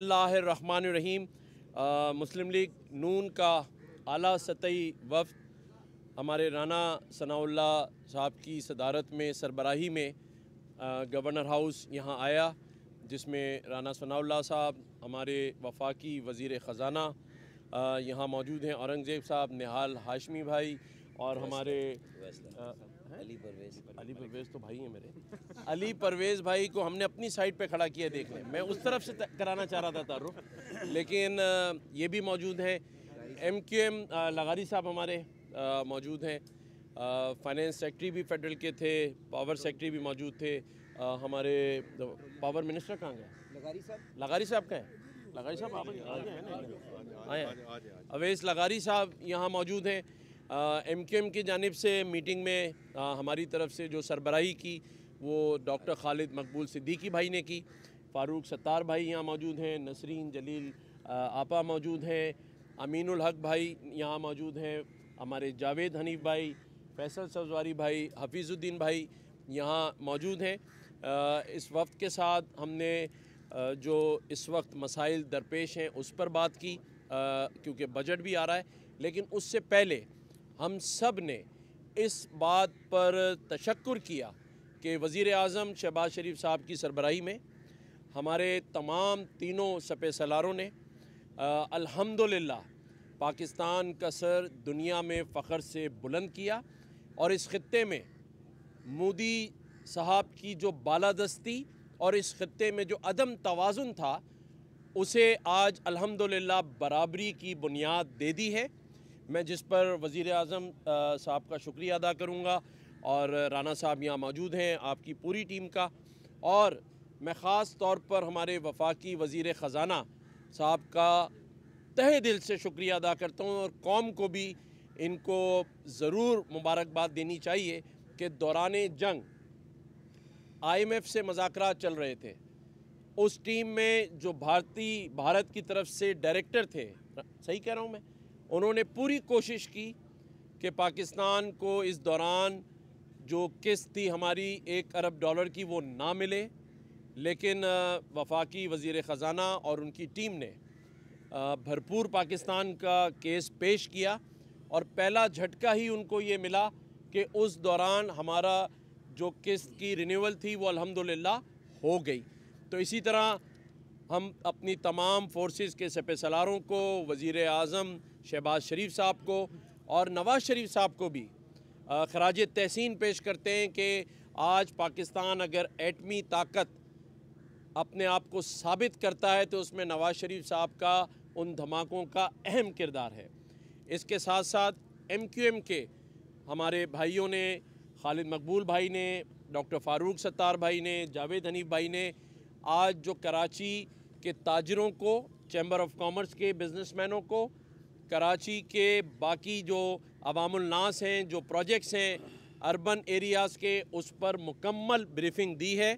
बिस्मिल्लाहिर्रहमानिर्रहीम। मुस्लिम लीग नून का आला सतही वफ़द हमारे राना सनाउल्लाह साहब की सदारत में सरबराही में गवर्नर हाउस यहाँ आया, जिसमें राना सनाउल्लाह साहब, हमारे वफाकी वज़ीर ख़ज़ाना यहाँ मौजूद हैं, औरंगज़ेब साहब, निहाल हाशमी भाई और हमारे अली परवेज़ तो भाई हैं मेरे। अली परवेज़ भाई को हमने अपनी साइड पे खड़ा किया देखने, मैं उस तरफ से कराना चाह रहा था तारुफ, लेकिन ये भी मौजूद हैं। MQM लगारी साहब हमारे मौजूद हैं। फाइनेंस सेक्रेटरी भी फेडरल के थे, पावर सेक्रेटरी भी मौजूद थे। हमारे पावर मिनिस्टर कहाँ गए? लगारी साहब कहाँ हैं? लगारी साहब आ गए हैं ना? आए अवैस लगारी साहब यहाँ मौजूद हैं। MQM की जानिब से मीटिंग में हमारी तरफ से जो सरबराही की वो डॉक्टर खालिद मकबूल सिद्दीकी भाई ने की। फ़ारूक सत्तार भाई यहाँ मौजूद हैं, नसरीन जलील आपा मौजूद हैं, अमीनुल हक भाई यहाँ मौजूद हैं, हमारे जावेद हनीफ भाई, फैसल सब्ज़वारी भाई, हफीज़ुद्दीन भाई यहाँ मौजूद हैं। इस वक्त के साथ हमने जो इस वक्त मसाइल दरपेश हैं उस पर बात की, क्योंकि बजट भी आ रहा है, लेकिन उससे पहले हम सब ने इस बात पर तशक्कुर किया कि वज़ीर आज़म शहबाज शरीफ साहब की सरबराही में हमारे तमाम तीनों सपे सलारों ने अल्हम्दुलिल्लाह पाकिस्तान का सर दुनिया में फ़ख्र से बुलंद किया, और इस ख़ित्ते में मोदी साहब की जो बालादस्ती और इस ख़ित्ते में जो अदम तवाज़ुन था उसे आज अल्हम्दुलिल्लाह बराबरी की बुनियाद दे दी है। मैं जिस पर वज़ीर आज़म साहब का शुक्रिया अदा करूँगा, और राना साहब यहाँ मौजूद हैं, आपकी पूरी टीम का, और मैं ख़ास तौर पर हमारे वफाकी वज़ीर ख़ज़ाना साहब का तहे दिल से शुक्रिया अदा करता हूँ, और कौम को भी इनको ज़रूर मुबारकबाद देनी चाहिए कि दौरान जंग IMF से मुज़ाकरात चल रहे थे, उस टीम में जो भारत की तरफ से डायरेक्टर थे, सही कह रहा हूँ मैं, उन्होंने पूरी कोशिश की कि पाकिस्तान को इस दौरान जो किस्त थी हमारी $1 अरब की वो ना मिले, लेकिन वफाकी वज़ीर ख़ज़ाना और उनकी टीम ने भरपूर पाकिस्तान का केस पेश किया, और पहला झटका ही उनको ये मिला कि उस दौरान हमारा जो किस्त की रिन्यूअल थी वो अल्हम्दुलिल्लाह हो गई। तो इसी तरह हम अपनी तमाम फोर्सेस के सपे सलारों को, वज़ीर आज़म शहबाज शरीफ साहब को और नवाज़ शरीफ साहब को भी खराज तहसीन पेश करते हैं कि आज पाकिस्तान अगर एटमी ताकत अपने आप को साबित करता है तो उसमें नवाज़ शरीफ साहब का उन धमाकों का अहम किरदार है। इसके साथ साथ MQM के हमारे भाइयों ने, खालिद मकबूल भाई ने, डॉक्टर फ़ारूक सत्तार भाई ने, जावेद हनीफ भाई ने आज जो कराची के ताजरों को, चैम्बर ऑफ कॉमर्स के बिजनेसमैनों को, कराची के बाकी जो अवामुल नास हैं, जो प्रोजेक्ट्स हैं अर्बन एरियाज़ के, उस पर मुकम्मल ब्रीफिंग दी है।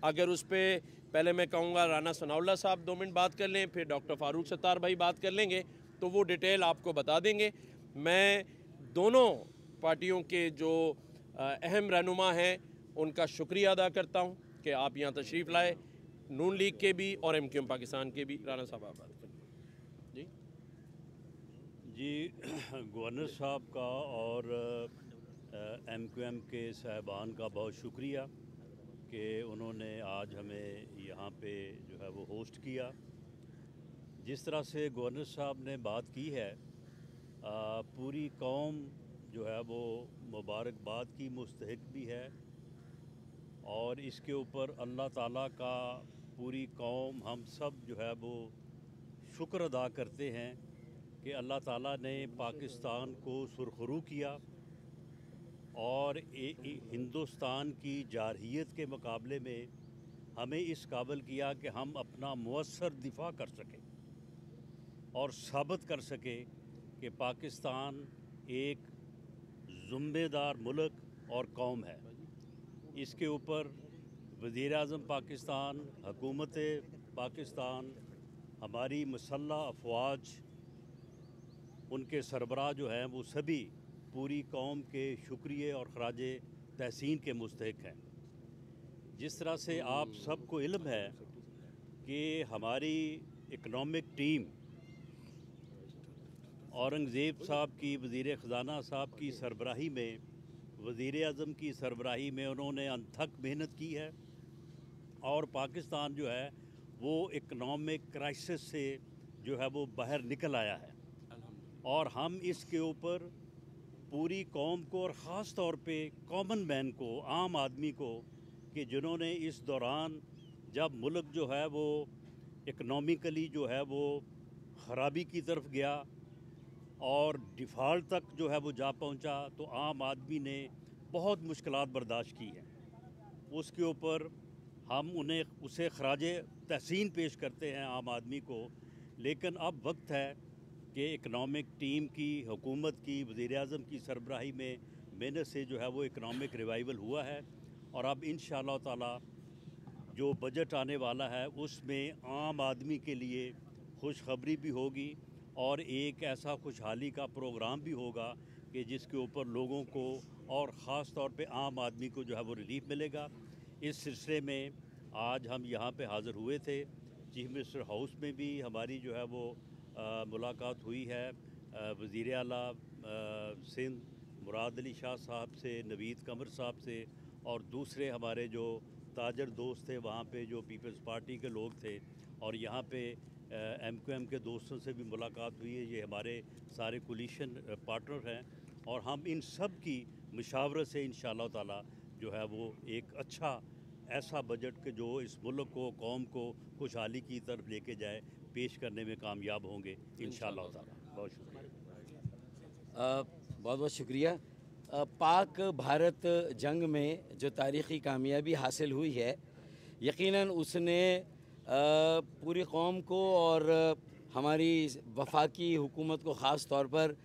अगर उस पर पहले मैं कहूँगा राना सनाउल्लाह साहब 2 मिनट बात कर लें, फिर डॉक्टर फ़ारूक सत्तार भाई बात कर लेंगे, तो वो डिटेल आपको बता देंगे। मैं दोनों पार्टियों के जो अहम रहनुमा हैं उनका शुक्रिया अदा करता हूँ कि आप यहाँ तशरीफ़ लाए, नून लीग के भी और MQM पाकिस्तान के भी। राना साहब आप बात करें। जी गवर्नर साहब का और MQM के साहबान का बहुत शुक्रिया कि उन्होंने आज हमें यहाँ पे जो है वो होस्ट किया। जिस तरह से गवर्नर साहब ने बात की है, पूरी कौम जो है वो मुबारकबाद की मुस्तहिक भी है, और इसके ऊपर अल्लाह ताला का पूरी कौम, हम सब जो है वो शुक्र अदा करते हैं कि अल्लाह ताला ने पाकिस्तान को सुरखरू किया और हिंदुस्तान की जारहियत के मुकाबले में हमें इस काबिल किया कि हम अपना मुअस्सर दिफा कर सकें और साबित कर सकें कि पाकिस्तान एक ज़िम्मेदार मुल्क और कौम है। इसके ऊपर वज़ीर आज़म पाकिस्तान, हुकूमत पाकिस्तान, हमारी मुसल्लह अफवाज, उनके सरबराह जो हैं वो सभी पूरी कौम के शुक्रिया और खराज तहसीन के मुस्तहिक हैं। जिस तरह से आप सबको इल्म है कि हमारी इकनॉमिक टीम औरंगज़ेब साहब की, वज़ीर ख़ज़ाना साहब की सरबराही में, वज़ीर आज़म की सरबराही में उन्होंने अनथक मेहनत की है और पाकिस्तान जो है वो इकनॉमिक क्राइसिस से जो है वो बाहर निकल आया है। और हम इसके ऊपर पूरी कौम को और ख़ास तौर पे कॉमन मैन को, आम आदमी को, कि जिन्होंने इस दौरान जब मुल्क जो है वो इकनॉमिकली जो है वो ख़राबी की तरफ गया और डिफ़ॉल्ट तक जो है वो जा पहुंचा, तो आम आदमी ने बहुत मुश्किलात बर्दाश्त की हैं। उसके ऊपर हम उसे ख़राज तहसीन पेश करते हैं आम आदमी को। लेकिन अब वक्त है कि इकनॉमिक टीम की, हुकूमत की, वज़ीर आज़म की सरबराही में मेहनत से जो है वो इकनॉमिक रिवाइवल हुआ है और अब इंशाअल्लाह ताला जो बजट आने वाला है उसमें आम आदमी के लिए खुशखबरी भी होगी और एक ऐसा खुशहाली का प्रोग्राम भी होगा कि जिसके ऊपर लोगों को और ख़ास तौर पे आम आदमी को जो है वो रिलीफ मिलेगा। इस सिलसिले में आज हम यहाँ पे हाज़िर हुए थे। चीफ मिनिस्टर हाउस में भी हमारी जो है वो मुलाकात हुई है वज़ीर आला सिंध मुराद अली शाह साहब से, नवीद कमर साहब से और दूसरे हमारे जो ताजर दोस्त थे वहाँ पे, जो पीपल्स पार्टी के लोग थे, और यहाँ पे MQM के दोस्तों से भी मुलाकात हुई है। ये हमारे सारे कोलिशन पार्टनर हैं और हम इन सब की मुशावरत से इंशाअल्लाह ताला जो है वो एक अच्छा ऐसा बजट के जो इस मुल्क को, कौम को खुशहाली की तरफ लेके जाए, पेश करने में कामयाब होंगे इंशाअल्लाह ताला। बहुत शुक्रिया। बहुत बहुत शुक्रिया। पाक भारत जंग में जो तारीख़ी कामयाबी हासिल हुई है, यकीनन उसने पूरी कौम को और हमारी वफाकी हुकूमत को ख़ास तौर पर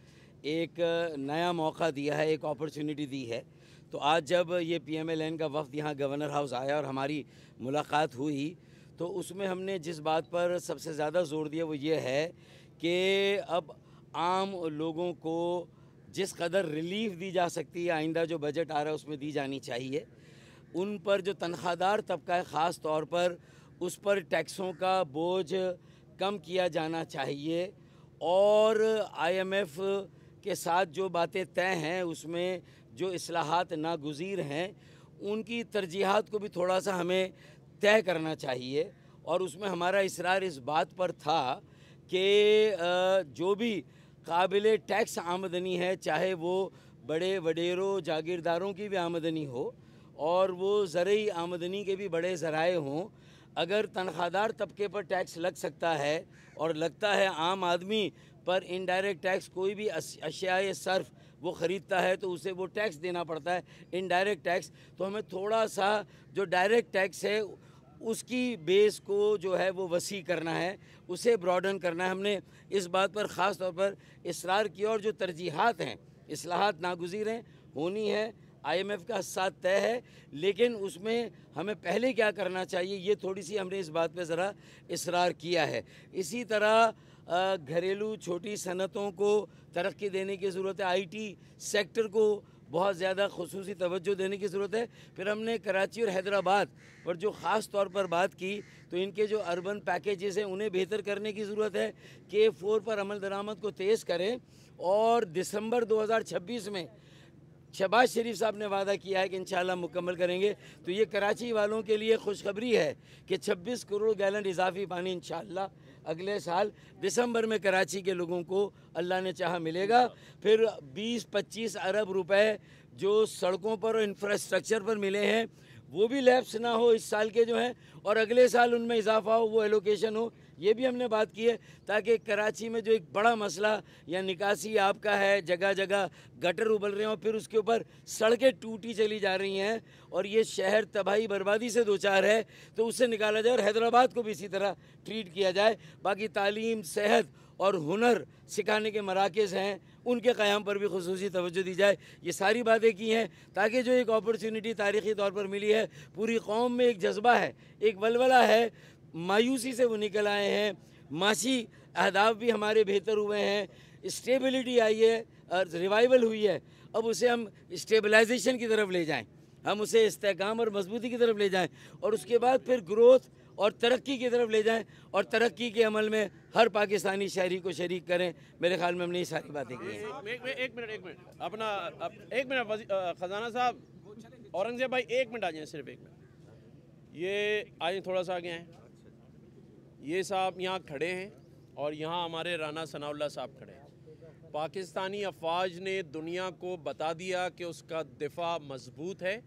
एक नया मौका दिया है, एक अपॉर्चुनिटी दी है। तो आज जब ये PMLN का वफ़द यहाँ गवर्नर हाउस आया और हमारी मुलाकात हुई, तो उसमें हमने जिस बात पर सबसे ज़्यादा ज़ोर दिया वो ये है कि अब आम लोगों को जिस कदर रिलीफ दी जा सकती है, आइंदा जो बजट आ रहा है उसमें दी जानी चाहिए। उन पर जो तनख्वाहदार तबका है ख़ास तौर पर, उस पर टैक्सों का बोझ कम किया जाना चाहिए और IMF के साथ जो बातें तय हैं उसमें जो इस्लाहात नागुज़ीर हैं उनकी तरजीहात को भी थोड़ा सा हमें तय करना चाहिए। और उसमें हमारा इसरार इस बात पर था कि जो भी काबिल टैक्स आमदनी है, चाहे वो बड़े वडेरों जागीरदारों की भी आमदनी हो और वो ज़रई आमदनी के भी बड़े ज़राए हों, अगर तनख्वाहदार तबके पर टैक्स लग सकता है और लगता है आम आदमी पर इनडायरेक्ट टैक्स, कोई भी अशियाए सर्फ वो ख़रीदता है तो उसे वो टैक्स देना पड़ता है, इनडायरेक्ट टैक्स, तो हमें थोड़ा सा जो डायरेक्ट टैक्स है उसकी बेस को जो है वो वसी करना है, उसे ब्रॉडन करना है। हमने इस बात पर ख़ास तौर पर इसरार किया और जो तरजीहात हैं, इस्लाहात नागुज़ीर हैं, होनी है, IMF का साथ तय है, लेकिन उसमें हमें पहले क्या करना चाहिए ये थोड़ी सी हमने इस बात पे ज़रा इसरार किया है। इसी तरह घरेलू छोटी सनतों को तरक्की देने की ज़रूरत है, IT सेक्टर को बहुत ज़्यादा खुसूसी तवज्जो देने की ज़रूरत है। फिर हमने कराची और हैदराबाद पर जो ख़ास तौर पर बात की, तो इनके जो अर्बन पैकेजेस हैं उन्हें बेहतर करने की ज़रूरत है। K4 पर अमल दरामद को तेज़ करें और दिसंबर 2026 में शहबाज शरीफ साहब ने वादा किया है कि इंशाअल्लाह मुकम्मल करेंगे। तो ये कराची वालों के लिए खुशखबरी है कि 26 करोड़ गैलन इजाफी पानी इंशाअल्लाह अगले साल दिसंबर में कराची के लोगों को अल्लाह ने चाहा मिलेगा। फिर 20-25 अरब रुपए जो सड़कों पर और इंफ्रास्ट्रक्चर पर मिले हैं वो भी लैप्स ना हो इस साल के जो हैं, और अगले साल उनमें इजाफा हो, वो एलोकेशन हो, ये भी हमने बात की है, ताकि कराची में जो एक बड़ा मसला या निकासी आपका है, जगह जगह गटर उबल रहे हैं और फिर उसके ऊपर सड़कें टूटी चली जा रही हैं और ये शहर तबाही बर्बादी से दो चार है, तो उससे निकाला जाए और हैदराबाद को भी इसी तरह ट्रीट किया जाए। बाकी तालीम, सेहत और हुनर सिखाने के मराकज़ हैं, उनके क़याम पर भी खुसूसी तवज्जो दी जाए। ये सारी बातें की हैं ताकि जो एक अपॉर्चुनिटी तारीख़ी तौर पर मिली है, पूरी कौम में एक जज्बा है, एक वलवला है, मायूसी से वो निकल आए हैं, माशी अहदाफ भी हमारे बेहतर हुए हैं, स्टेबिलिटी आई है, रिवाइवल हुई है। अब उसे हम स्टेबलाइजेशन की तरफ ले जाएं, हम उसे इस्तेहकाम और मजबूती की तरफ ले जाएं और उसके बाद फिर ग्रोथ और तरक्की की तरफ ले जाएं और तरक्की के अमल में हर पाकिस्तानी शहरी को शरीक करें। मेरे ख्याल में हमने ये सारी बातें की हैं। एक मिनट अपना एक मिनट खजाना साहब, औरंगजेब भाई एक मिनट आ जाएं, सिर्फ एक मिनट। ये आए थोड़ा सा आगे हैं, ये साहब यहाँ खड़े हैं और यहाँ हमारे राना सनाउल्लाह साहब खड़े हैं। पाकिस्तानी अफवाज ने दुनिया को बता दिया कि उसका दिफा मजबूत है।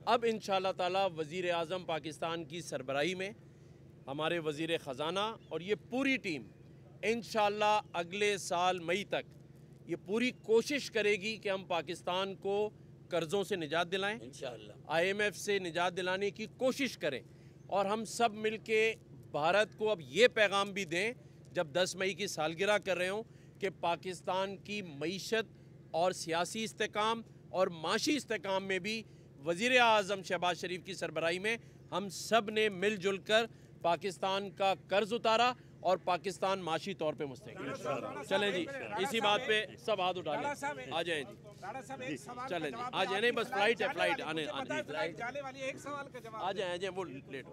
अब इंशाअल्लाह ताला वज़ीर आज़म पाकिस्तान की सरबराही में हमारे वज़ीर ख़जाना और ये पूरी टीम इंशाअल्लाह अगले साल मई तक ये पूरी कोशिश करेगी कि हम पाकिस्तान को कर्ज़ों से निजात दिलाएं, इंशाअल्लाह IMF से निजात दिलाने की कोशिश करें। और हम सब मिल के भारत को अब ये पैगाम भी दें, जब 10 मई की सालगिरह कर रहे हों, कि पाकिस्तान की मईशत और सियासी इस्तेकाम और माशी इस्तेकाम में भी वज़ीर आज़म शहबाज शरीफ की सरबराही में हम सब ने मिलजुल कर पाकिस्तान का कर्ज उतारा और पाकिस्तान माशी तौर पे मुस्तक़िल। चलें जी, इसी बात पे सब हाथ उठा लें, आ जाएं जी, चलें जी, आ जाए। नहीं बस फ्लाइट है, फ्लाइट आने आ जाए, वो लेट